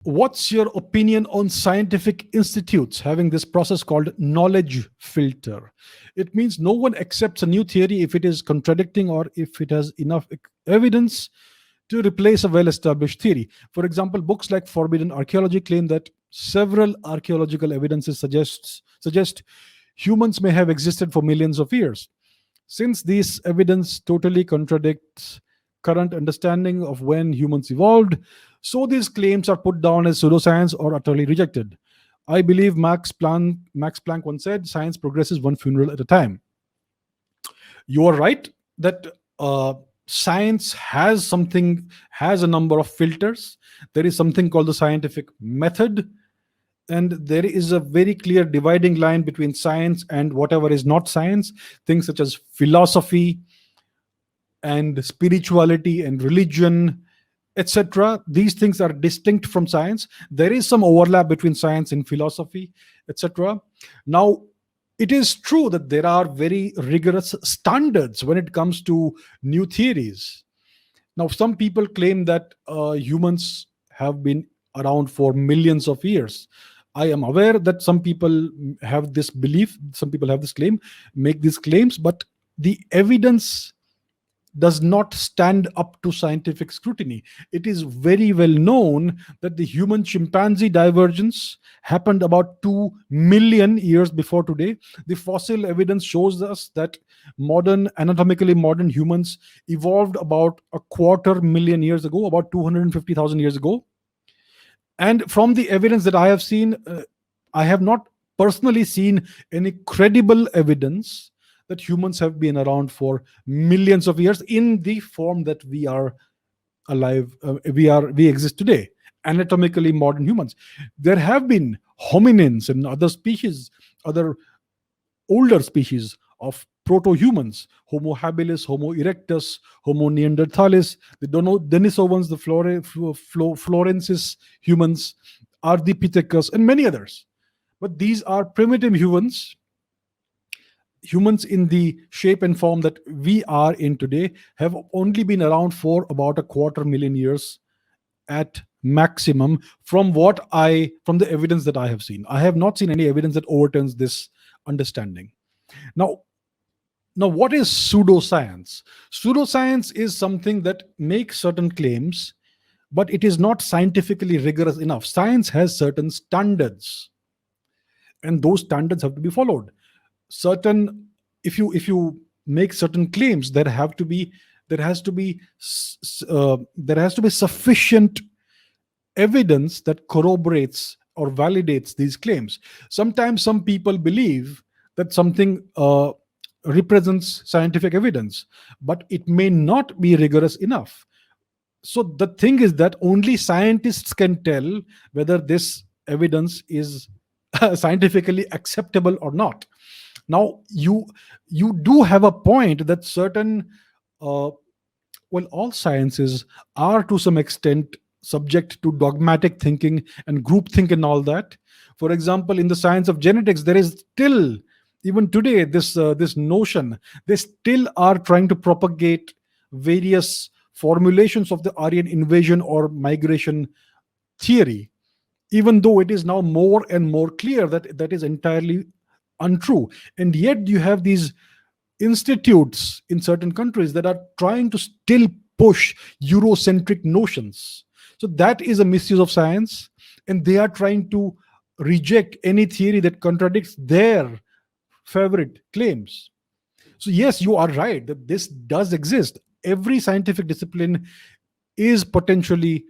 What's your opinion on scientific institutes having this process called knowledge filter? It means no one accepts a new theory if it is contradicting or if it has enough evidence to replace a well established theory. For example, books like Forbidden Archaeology claim that several archaeological evidences suggest humans may have existed for millions of years. Since these evidence totally contradicts current understanding of when humans evolved, so these claims are put down as pseudoscience or utterly rejected. I believe Max Planck once said, "Science progresses one funeral at a time." You are right that science has a number of filters. There is something called the scientific method, and there is a very clear dividing line between science and whatever is not science. Things such as philosophy and spirituality and religion, etc., these things are distinct from science. There is some overlap between science and philosophy, etc. Now, it is true that there are very rigorous standards when it comes to new theories. Now, some people claim that humans have been around for millions of years. I am aware that some people have this belief, some people have this claim, make these claims, but the evidence does not stand up to scientific scrutiny. It is very well known that the human chimpanzee divergence happened about 2 million years before today. The fossil evidence shows us that anatomically modern humans evolved about a quarter million years ago, about 250,000 years ago. And from the evidence that I have seen, I have not personally seen any credible evidence that humans have been around for millions of years in the form that we are alive, we exist today, anatomically modern humans. There have been hominins and other older species of proto-humans: Homo habilis, Homo erectus, Homo neanderthalis, the Denisovans, the Florensis humans, Ardipithecus, and many others. But these are primitive humans in the shape and form that we are in today have only been around for about a quarter million years at maximum, from the evidence that I have seen. I have not seen any evidence that overturns this understanding. Now, what is pseudoscience? Pseudoscience is something that makes certain claims, but it is not scientifically rigorous enough. Science has certain standards, and those standards have to be followed. Certain If you make certain claims, there has to be sufficient evidence that corroborates or validates these claims. Sometimes some people believe that something represents scientific evidence, but it may not be rigorous enough. So the thing is that only scientists can tell whether this evidence is scientifically acceptable or not. Now, you do have a point that certain all sciences are to some extent subject to dogmatic thinking and groupthink and all that. For example, in the science of genetics, there is still, even today, this notion. They still are trying to propagate various formulations of the Aryan invasion or migration theory, even though it is now more and more clear that that is entirely untrue. And yet you have these institutes in certain countries that are trying to still push Eurocentric notions. So that is a misuse of science, and they are trying to reject any theory that contradicts their favorite claims. So, yes, you are right that this does exist. Every scientific discipline is potentially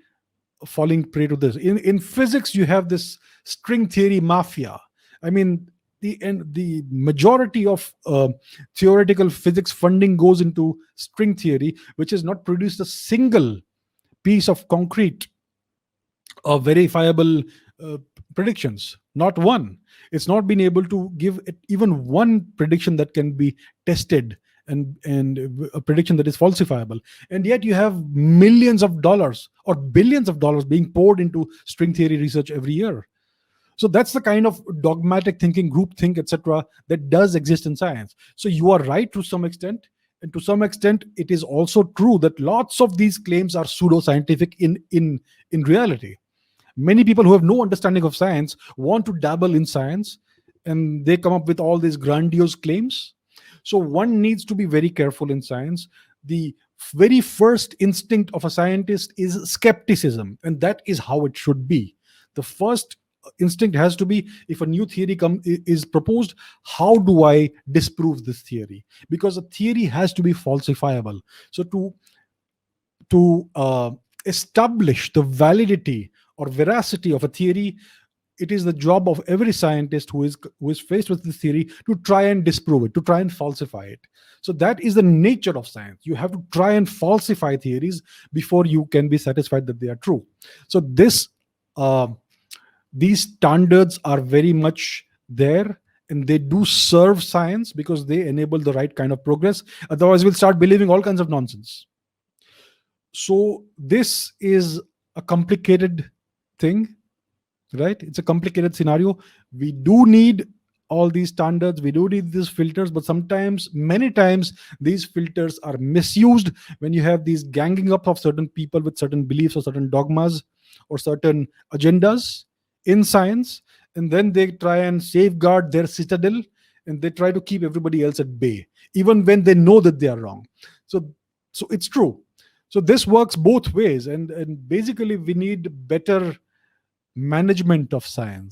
falling prey to this. In physics, you have this string theory mafia. I mean, the majority of theoretical physics funding goes into string theory, which has not produced a single piece of concrete or verifiable uh, predictions. Not one. It's not been able to give it even one prediction that can be tested, and a prediction that is falsifiable. And yet you have millions of dollars or billions of dollars being poured into string theory research every year. So that's the kind of dogmatic thinking, group think, etc., that does exist in science. So you are right to some extent, and to some extent, it is also true that lots of these claims are pseudoscientific in reality. Many people who have no understanding of science want to dabble in science, and they come up with all these grandiose claims. So one needs to be very careful in science. The very first instinct of a scientist is skepticism, and that is how it should be. The first instinct has to be, if a new theory is proposed, how do I disprove this theory? Because a theory has to be falsifiable. So to establish the validity or veracity of a theory, it is the job of every scientist who is faced with this theory to try and disprove it, to try and falsify it. So that is the nature of science. You have to try and falsify theories before you can be satisfied that they are true. So uh, these standards are very much there, and they do serve science because they enable the right kind of progress. Otherwise we'll start believing all kinds of nonsense. So this is a complicated thing, right? It's a complicated scenario. We do need all these standards, we do need these filters, but sometimes, many times, these filters are misused when you have these ganging up of certain people with certain beliefs or certain dogmas or certain agendas in science, and then they try and safeguard their citadel, and they try to keep everybody else at bay even when they know that they are wrong. So so it's true. So this works both ways, and basically we need better management of science.